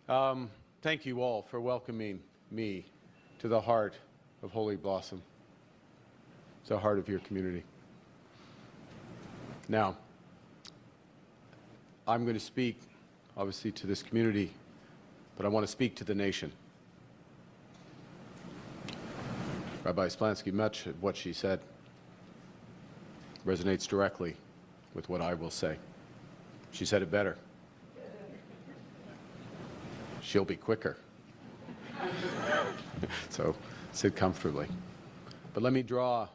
Thank you all for welcoming me to the heart of Holy Blossom, the heart of your community. Now, I'm going to speak, obviously, to this community, but I want to speak to the nation. Rabbi Splansky, much of what she said resonates directly with what I will say. She said it better. She'll be quicker. So sit comfortably. But let me draw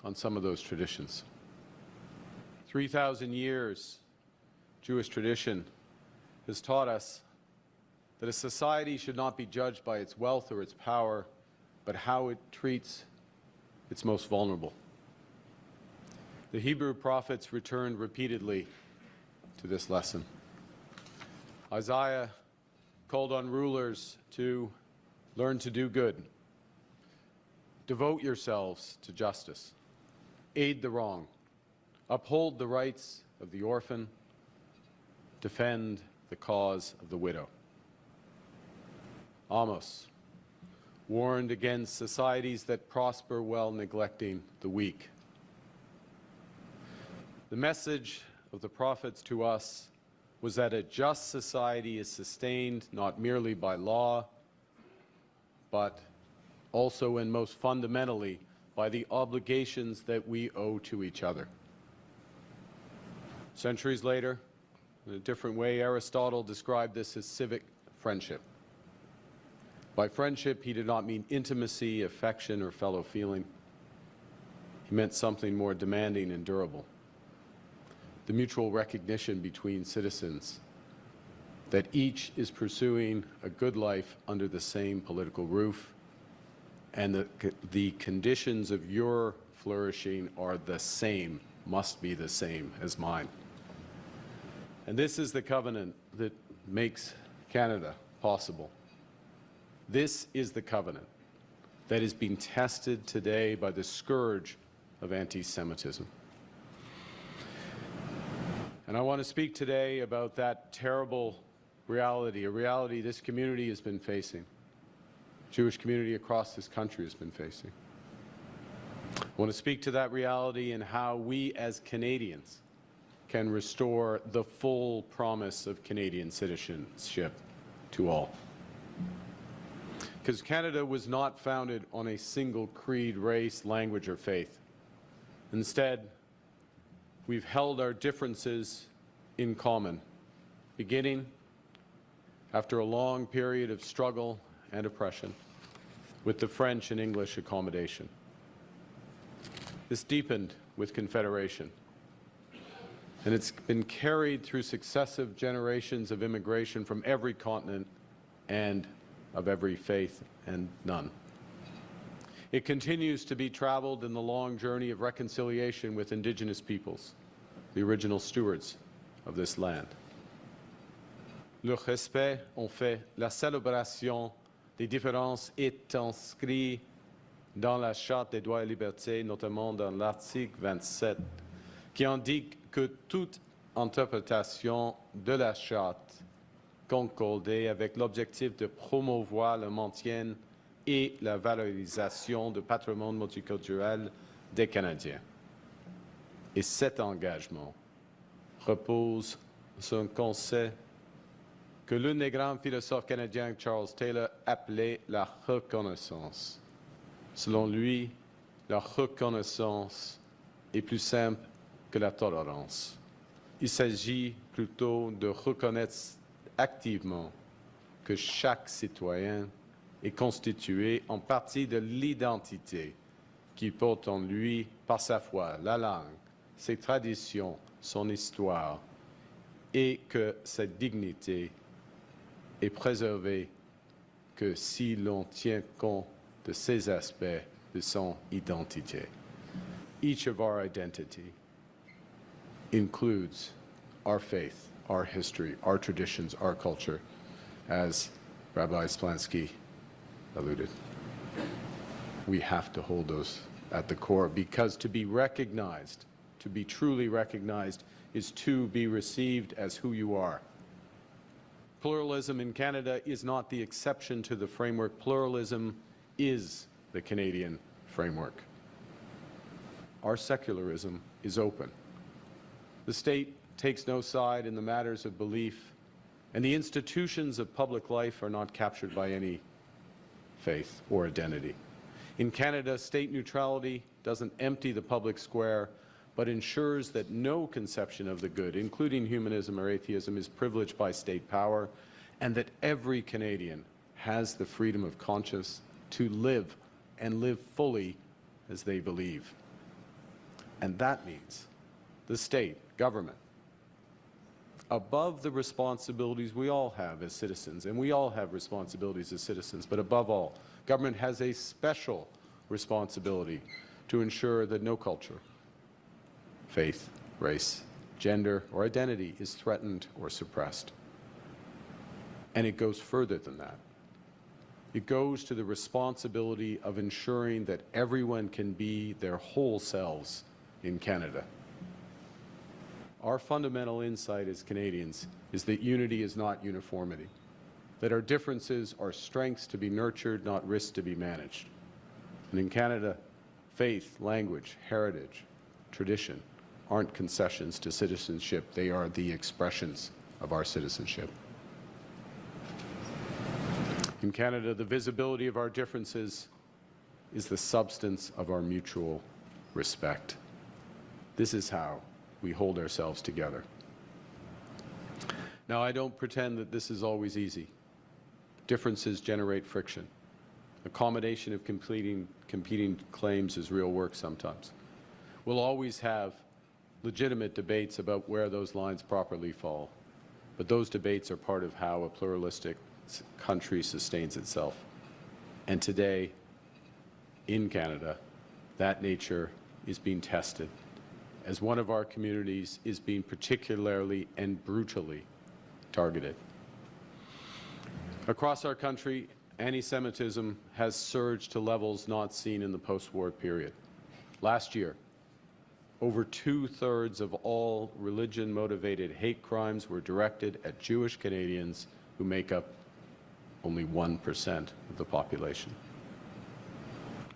on some of those traditions. 3,000 years, Jewish tradition has taught us that a society should not be judged by its wealth or its power, but how it treats its most vulnerable. The Hebrew prophets returned repeatedly to this lesson. Isaiah called on rulers to learn to do good, devote yourselves to justice, aid the wrong, uphold the rights of the orphan, defend the cause of the widow. Amos warned against societies that prosper while neglecting the weak. The message of the prophets to us was that a just society is sustained not merely by law, but also and most fundamentally by the obligations that we owe to each other. Centuries later, in a different way, Aristotle described this as civic friendship. By friendship, he did not mean intimacy, affection, or fellow feeling. He meant something more demanding and durable. The mutual recognition between citizens that each is pursuing a good life under the same political roof, and the conditions of your flourishing are the same, must be the same as mine. And this is the covenant that makes Canada possible. This is the covenant that is being tested today by the scourge of anti-Semitism. And I want to speak today about that terrible reality, a reality this community has been facing, Jewish community across this country has been facing. I want to speak to that reality and how we as Canadians can restore the full promise of Canadian citizenship to all. Because Canada was not founded on a single creed, race, language, or faith. Instead, we've held our differences in common, beginning after a long period of struggle and oppression with the French and English accommodation. This deepened with Confederation, and it's been carried through successive generations of immigration from every continent and of every faith and none. It continues to be traveled in the long journey of reconciliation with Indigenous peoples, the original stewards of this land. Le respect en fait la célébration des différences est inscrit dans la Charte des droits et libertés, notamment dans l'article 27, qui indique que toute interprétation de la Charte concordée avec l'objectif de promouvoir le maintien et la valorisation du patrimoine multiculturel des Canadiens. Et cet engagement repose sur un concept que l'un des grands philosophes canadiens, Charles Taylor, appelait la reconnaissance. Selon lui, la reconnaissance est plus simple que la tolérance. Il s'agit plutôt de reconnaître activement que chaque citoyen est constitué en partie de l'identité qu'il porte en lui par sa foi, la langue, ses traditions, son histoire, et que sa dignité est préservée que si l'on tient compte de ces aspects de son identité. Each of our identity includes our faith, our history, our traditions, our culture, as Rabbi Splansky alluded. We have to hold those at the core, because to be recognized, to be truly recognized, is to be received as who you are. Pluralism in Canada is not the exception to the framework. Pluralism is the Canadian framework. Our secularism is open. The state takes no side in the matters of belief, and the institutions of public life are not captured by any faith or identity. In Canada, state neutrality doesn't empty the public square, but ensures that no conception of the good, including humanism or atheism, is privileged by state power, and that every Canadian has the freedom of conscience to live and live fully as they believe. And that means the state, government, above the responsibilities we all have as citizens, and we all have responsibilities as citizens, but above all, government has a special responsibility to ensure that no culture, faith, race, gender, or identity is threatened or suppressed. And it goes further than that. It goes to the responsibility of ensuring that everyone can be their whole selves in Canada. Our fundamental insight as Canadians is that unity is not uniformity, that our differences are strengths to be nurtured, not risks to be managed. And in Canada, faith, language, heritage, tradition aren't concessions to citizenship. They are the expressions of our citizenship. In Canada, the visibility of our differences is the substance of our mutual respect. This is how we hold ourselves together. Now, I don't pretend that this is always easy. Differences generate friction. Accommodation of competing claims is real work sometimes. We'll always have legitimate debates about where those lines properly fall, but those debates are part of how a pluralistic country sustains itself. And today, in Canada, that nature is being tested as one of our communities is being particularly and brutally targeted. Across our country, anti-Semitism has surged to levels not seen in the post-war period. Last year, over 2/3 of all religion-motivated hate crimes were directed at Jewish Canadians, who make up only 1% of the population.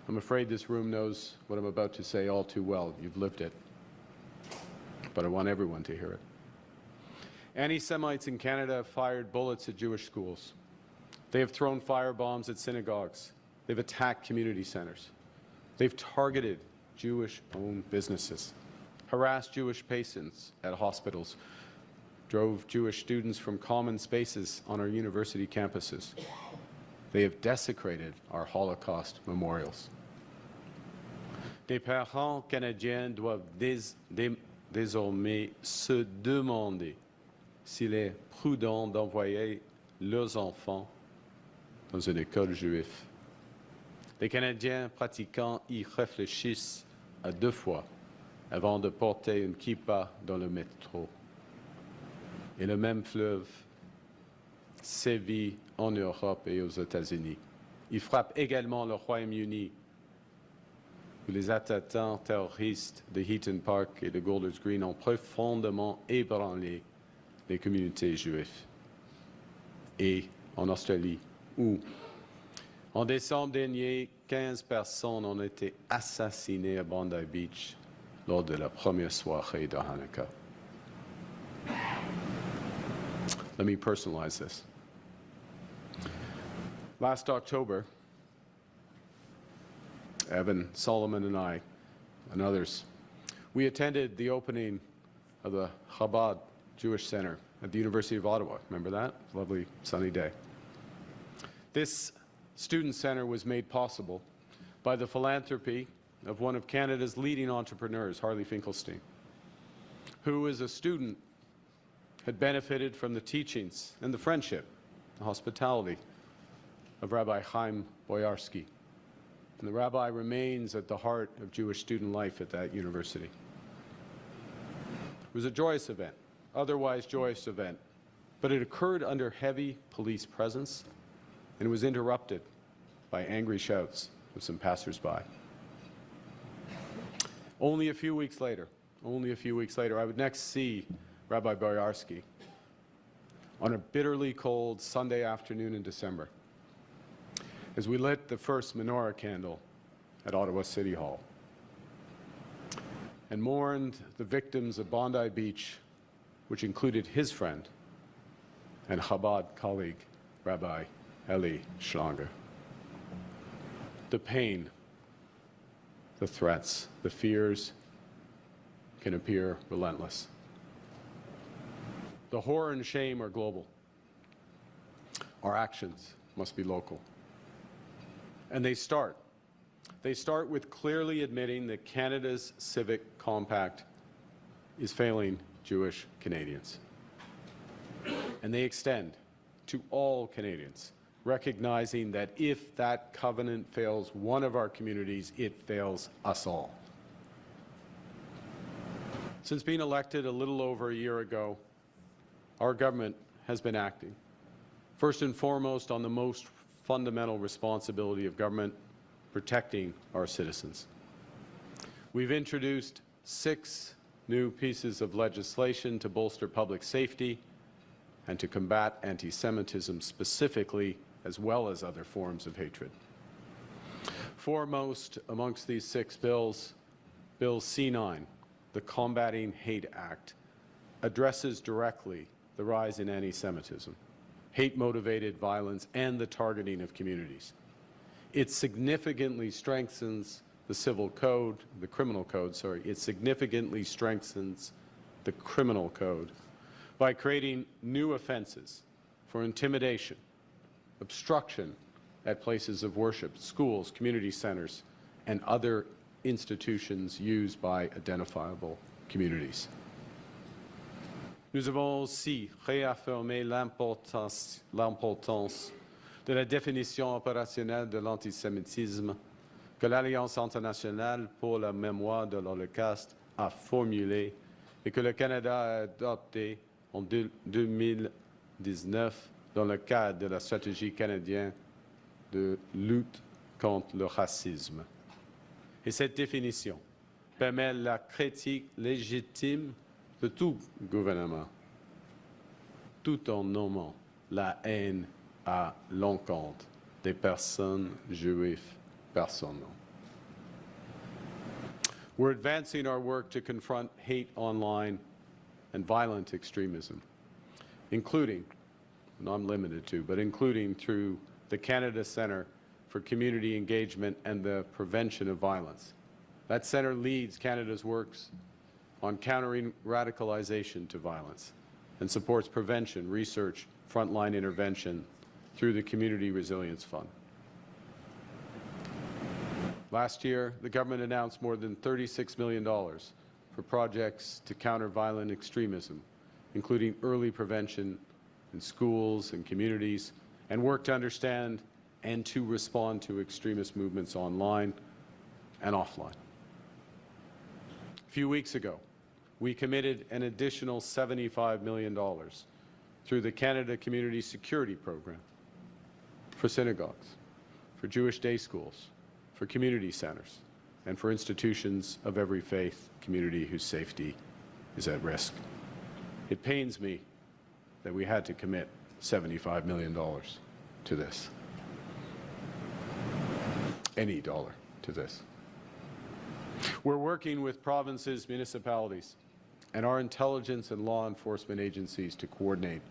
I'm afraid this room knows what I'm about to say all too well. You've lived it. But I want everyone to hear it. Anti-Semites in Canada have fired bullets at Jewish schools. They have thrown firebombs at synagogues. They've attacked community centers. They've targeted Jewish-owned businesses, harassed Jewish patients at hospitals, drove Jewish students from common spaces on our university campuses. They have desecrated our Holocaust memorials. Des parents canadiens doivent désormais se demander s'il est prudent d'envoyer leurs enfants dans une école juive. Les Canadiens pratiquants y réfléchissent à 2 fois avant de porter une kippa dans le métro. Et le même fleuve sévit en Europe et aux États-Unis. Il frappe également le Royaume-Uni, où les attentats terroristes de Heaton Park et de Golders Green ont profondément ébranlé les communautés juives. Et en Australie, où, en décembre dernier, 15 personnes ont été assassinées à Bondi Beach lors de la première soirée de Hanukkah. Let me personalize this. Last October, Evan, Solomon, and I, and others, we attended the opening of the Chabad Jewish Center at the University of Ottawa. Remember that? Lovely sunny day. This student center was made possible by the philanthropy of one of Canada's leading entrepreneurs, Harley Finkelstein, who as a student had benefited from the teachings and the friendship, the hospitality of Rabbi Chaim Boyarsky. And the rabbi remains at the heart of Jewish student life at that university. It was a joyous event, otherwise joyous event, but it occurred under heavy police presence, and it was interrupted by angry shouts of some passers-by. Only a few weeks later, I would next see Rabbi Boyarsky on a bitterly cold Sunday afternoon in December, as we lit the first menorah candle at Ottawa City Hall and mourned the victims of Bondi Beach, which included his friend and Chabad colleague, Rabbi Eli Schlanger. The pain, the threats, the fears can appear relentless. The horror and shame are global. Our actions must be local. And they start with clearly admitting that Canada's civic compact is failing Jewish Canadians. And they extend to all Canadians, recognizing that if that covenant fails one of our communities, it fails us all. Since being elected a little over a year ago, our government has been acting, first and foremost, on the most fundamental responsibility of government, protecting our citizens. We've introduced 6 new pieces of legislation to bolster public safety and to combat anti-Semitism specifically, as well as other forms of hatred. Foremost amongst these 6 bills, Bill C-9, the Combating Hate Act, addresses directly the rise in anti-Semitism, hate-motivated violence, and the targeting of communities. It significantly strengthens the civil code, the criminal code, sorry. It significantly strengthens the criminal code by creating new offenses for intimidation, obstruction at places of worship, schools, community centers, and other institutions used by identifiable communities. Nous avons aussi réaffirmé l'importance de la définition opérationnelle de l'antisémitisme que l'Alliance internationale pour la mémoire de l'Holocauste a formulée et que le Canada a adoptée en 2019 dans le cadre de la stratégie canadienne de lutte contre le racisme. Et cette définition permet la critique légitime de tout gouvernement, tout en nommant la haine à l'encontre des personnes juives personnelles. We're advancing our work to confront hate online and violent extremism, including, not limited to, but including through the Canada Centre for Community Engagement and the Prevention of Violence. That centre leads Canada's works on countering radicalization to violence and supports prevention, research, frontline intervention through the Community Resilience Fund. Last year, the government announced more than $36 million for projects to counter violent extremism, including early prevention in schools and communities, and work to understand and to respond to extremist movements online and offline. A few weeks ago, we committed an additional $75 million through the Canada Community Security Program for synagogues, for Jewish day schools, for community centers, and for institutions of every faith community whose safety is at risk. It pains me that we had to commit $75 million to this. Any dollar to this. We're working with provinces, municipalities, and our intelligence and law enforcement agencies to coordinate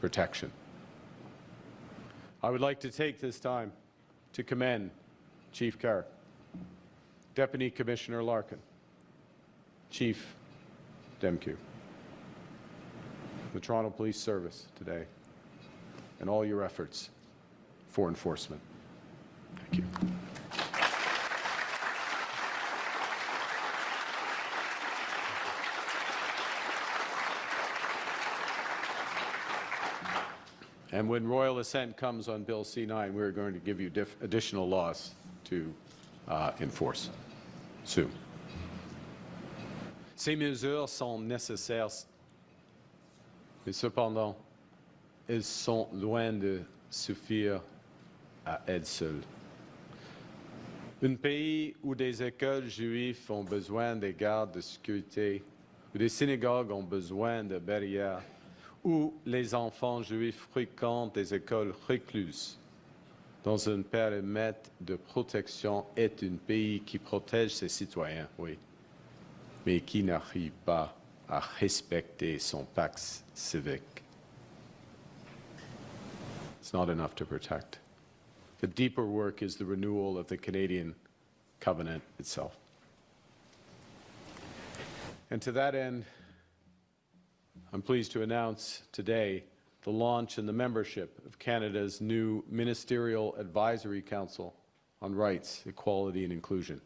protection. I would like to take this time to commend Chief Carrick, Deputy Commissioner Larkin, Chief Demkew, the Toronto Police Service today, and all your efforts for enforcement. Thank you. And when royal assent comes on Bill C-9, we're going to give you additional laws to enforce soon. Ces mesures sont nécessaires, mais cependant, elles sont loin de suffire à elles seules. Un pays où des écoles juives ont besoin des gardes de sécurité, où des synagogues ont besoin de barrières, où les enfants juifs fréquentent des écoles recluses dans un périmètre de protection est un pays qui protège ses citoyens, oui, mais qui n'arrive pas à respecter son pacte civique. It's not enough to protect. The deeper work is the renewal of the Canadian covenant itself. And to that end, I'm pleased to announce today the launch and the membership of Canada's new Ministerial Advisory Council on Rights, Equality and Inclusion.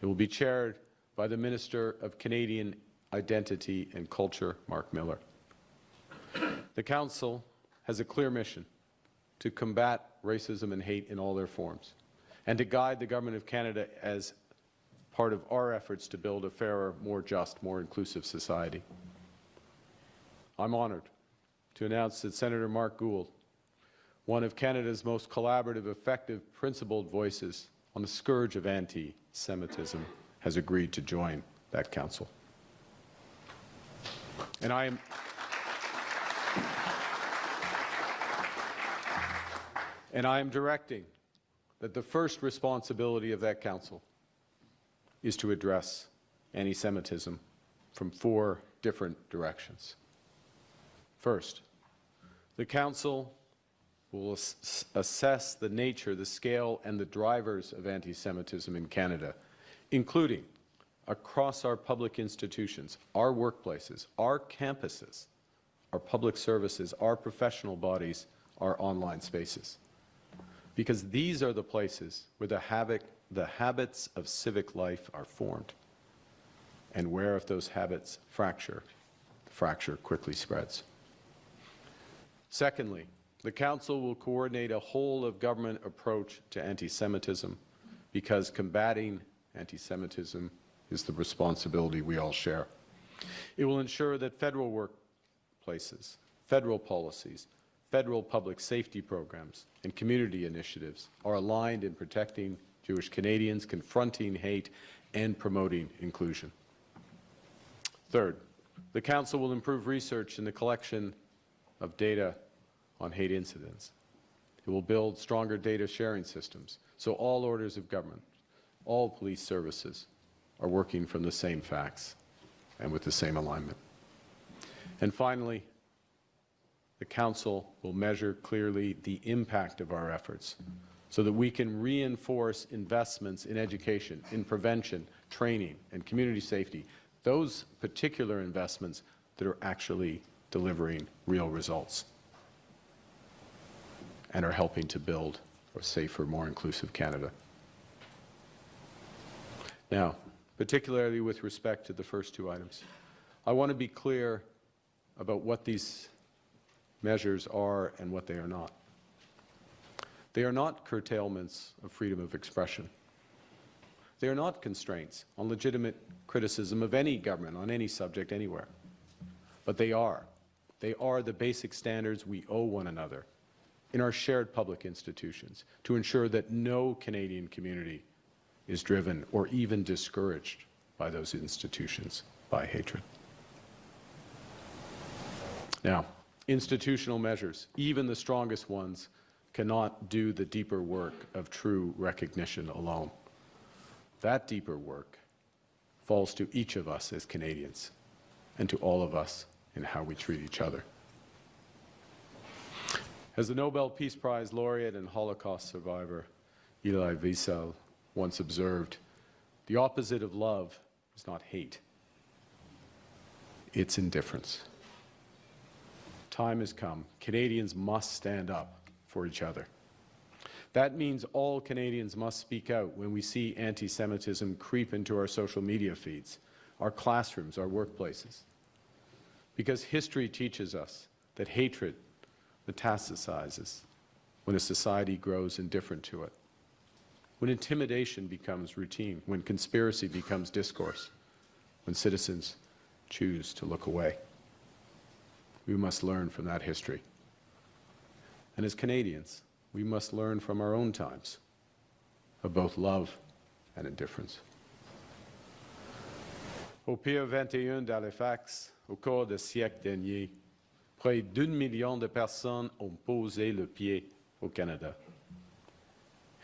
It will be chaired by the Minister of Canadian Identity and Culture, Mark Miller. The Council has a clear mission to combat racism and hate in all their forms, and to guide the Government of Canada as part of our efforts to build a fairer, more just, more inclusive society. I'm honored to announce that Senator Mark Gould, one of Canada's most collaborative, effective, principled voices on the scourge of anti-Semitism, has agreed to join that council. And I am directing that the first responsibility of that council is to address anti-Semitism from 4 different directions. First, the Council will assess the nature, the scale, and the drivers of anti-Semitism in Canada, including across our public institutions, our workplaces, our campuses, our public services, our professional bodies, our online spaces. Because these are the places where the habits of civic life are formed, and where if those habits fracture, the fracture quickly spreads. Secondly, the Council will coordinate a whole-of-government approach to anti-Semitism, because combating anti-Semitism is the responsibility we all share. It will ensure that federal workplaces, federal policies, federal public safety programs, and community initiatives are aligned in protecting Jewish Canadians, confronting hate, and promoting inclusion. Third, the Council will improve research in the collection of data on hate incidents. It will build stronger data sharing systems, so all orders of government, all police services are working from the same facts and with the same alignment. And finally, the Council will measure clearly the impact of our efforts so that we can reinforce investments in education, in prevention, training, and community safety, those particular investments that are actually delivering real results and are helping to build a safer, more inclusive Canada. Now, particularly with respect to the first 2 items, I want to be clear about what these measures are and what they are not. They are not curtailments of freedom of expression. They are not constraints on legitimate criticism of any government on any subject anywhere. But they are. They are the basic standards we owe one another in our shared public institutions to ensure that no Canadian community is driven or even discouraged by those institutions by hatred. Now, institutional measures, even the strongest ones, cannot do the deeper work of true recognition alone. That deeper work falls to each of us as Canadians and to all of us in how we treat each other. As the Nobel Peace Prize laureate and Holocaust survivor Elie Wiesel once observed, the opposite of love is not hate, it's indifference. Time has come. Canadians must stand up for each other. That means all Canadians must speak out when we see anti-Semitism creep into our social media feeds, our classrooms, our workplaces. Because history teaches us that hatred metastasizes when a society grows indifferent to it, when intimidation becomes routine, when conspiracy becomes discourse, when citizens choose to look away. We must learn from that history. And as Canadians, we must learn from our own times of both love and indifference. Au Pier 21 d'Halifax, au cours des siècles derniers, Près d'1 million de personnes ont posé le pied au Canada.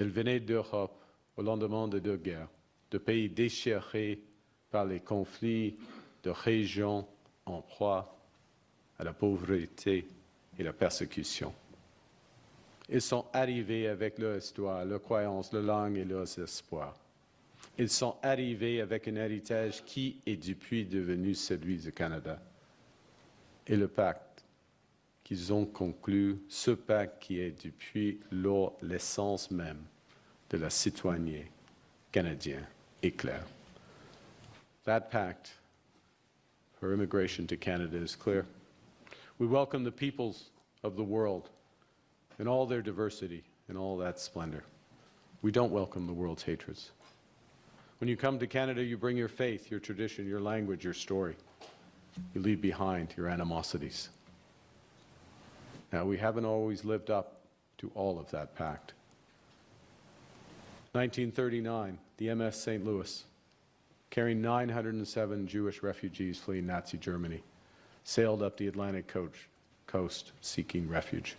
Elles venaient d'Europe au lendemain de deux guerres, de pays déchirés par les conflits, de régions en proie à la pauvreté et la persécution. Ils sont arrivés avec leur histoire, leurs croyances, leur langue et leurs espoirs. Ils sont arrivés avec un héritage qui est depuis devenu celui du Canada. Et le pacte qu'ils ont conclu, ce pacte qui est depuis lors l'essence même de la citoyenneté canadienne, est clair. That pact for immigration to Canada is clear. We welcome the peoples of the world in all their diversity, in all that splendor. We don't welcome the world's hatreds. When you come to Canada, you bring your faith, your tradition, your language, your story. You leave behind your animosities. Now, we haven't always lived up to all of that pact. 1939, the MS St. Louis, carrying 907 Jewish refugees fleeing Nazi Germany, sailed up the Atlantic coast seeking refuge.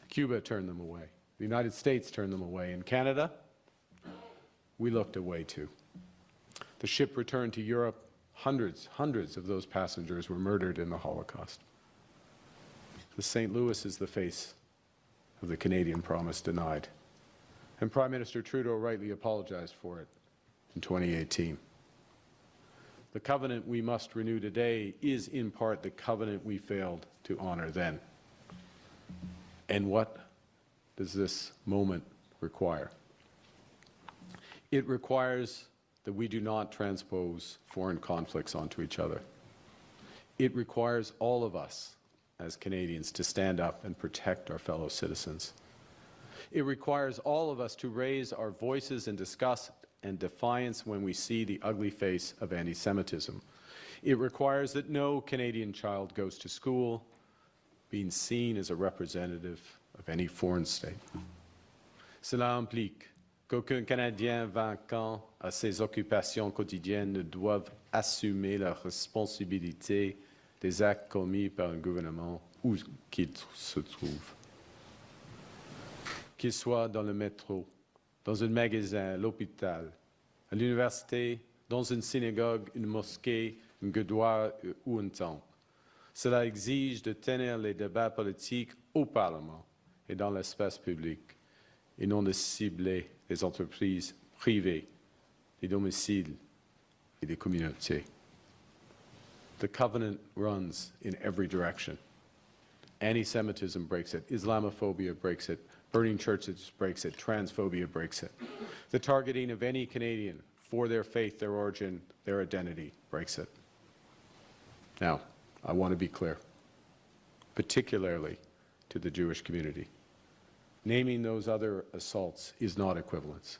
Cuba turned them away. The United States turned them away. In Canada, we looked away too. The ship returned to Europe. Hundreds of those passengers were murdered in the Holocaust. The St. Louis is the face of the Canadian promise denied. And Prime Minister Trudeau rightly apologized for it in 2018. The covenant we must renew today is in part the covenant we failed to honor then. And what does this moment require? It requires that we do not transpose foreign conflicts onto each other. It requires all of us as Canadians to stand up and protect our fellow citizens. It requires all of us to raise our voices in disgust and defiance when we see the ugly face of anti-Semitism. It requires that no Canadian child goes to school being seen as a representative of any foreign state. Cela implique qu'aucun Canadien vacant à ses occupations quotidiennes ne doive assumer la responsabilité des actes commis par un gouvernement où qu'il se trouve. Qu'il soit dans le métro, dans un magasin, à l'hôpital, à l'université, dans une synagogue, une mosquée, un goudoir ou un temple. Cela exige de tenir les débats politiques au Parlement et dans l'espace public, et non de cibler les entreprises privées, les domiciles et les communautés. The covenant runs in every direction. Anti-Semitism breaks it. Islamophobia breaks it. Burning churches breaks it. Transphobia breaks it. The targeting of any Canadian for their faith, their origin, their identity breaks it. Now, I want to be clear, particularly to the Jewish community. Naming those other assaults is not equivalence.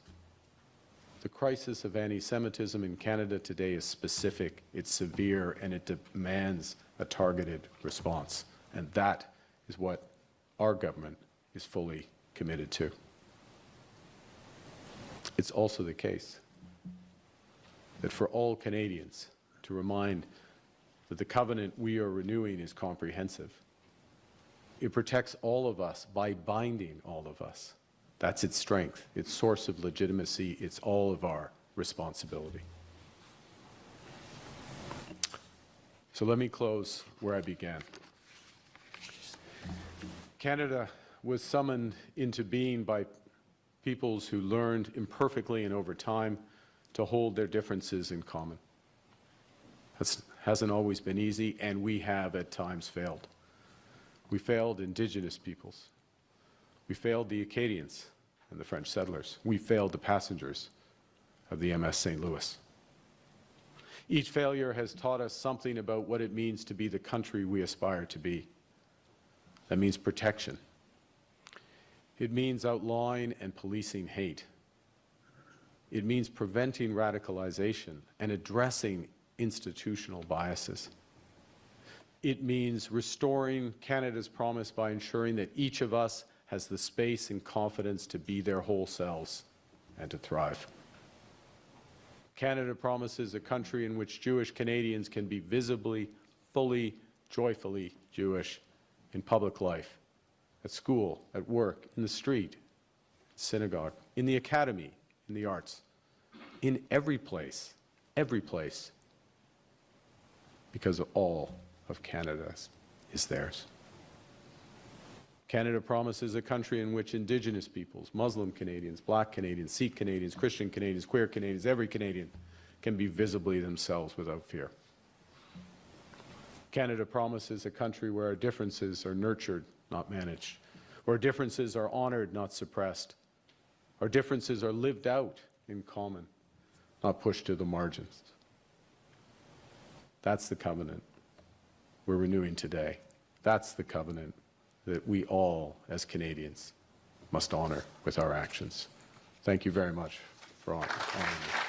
The crisis of anti-Semitism in Canada today is specific, it's severe, and it demands a targeted response. And that is what our government is fully committed to. It's also the case that for all Canadians to remind that the covenant we are renewing is comprehensive. It protects all of us by binding all of us. That's its strength, its source of legitimacy, it's all of our responsibility. So let me close where I began. Canada was summoned into being by peoples who learned imperfectly and over time to hold their differences in common. That hasn't always been easy, and we have at times failed. We failed Indigenous peoples. We failed the Acadians and the French settlers. We failed the passengers of the MS St. Louis. Each failure has taught us something about what it means to be the country we aspire to be. That means protection. It means outlawing and policing hate. It means preventing radicalization and addressing institutional biases. It means restoring Canada's promise by ensuring that each of us has the space and confidence to be their whole selves and to thrive. Canada promises a country in which Jewish Canadians can be visibly, fully, joyfully Jewish in public life, at school, at work, in the street, synagogue, in the academy, in the arts, in every place, because all of Canada is theirs. Canada promises a country in which Indigenous peoples, Muslim Canadians, Black Canadians, Sikh Canadians, Christian Canadians, queer Canadians, every Canadian can be visibly themselves without fear. Canada promises a country where our differences are nurtured, not managed, where differences are honored, not suppressed. Our differences are lived out in common, not pushed to the margins. That's the covenant we're renewing today. That's the covenant that we all, as Canadians, must honor with our actions. Thank you very much for honoring me.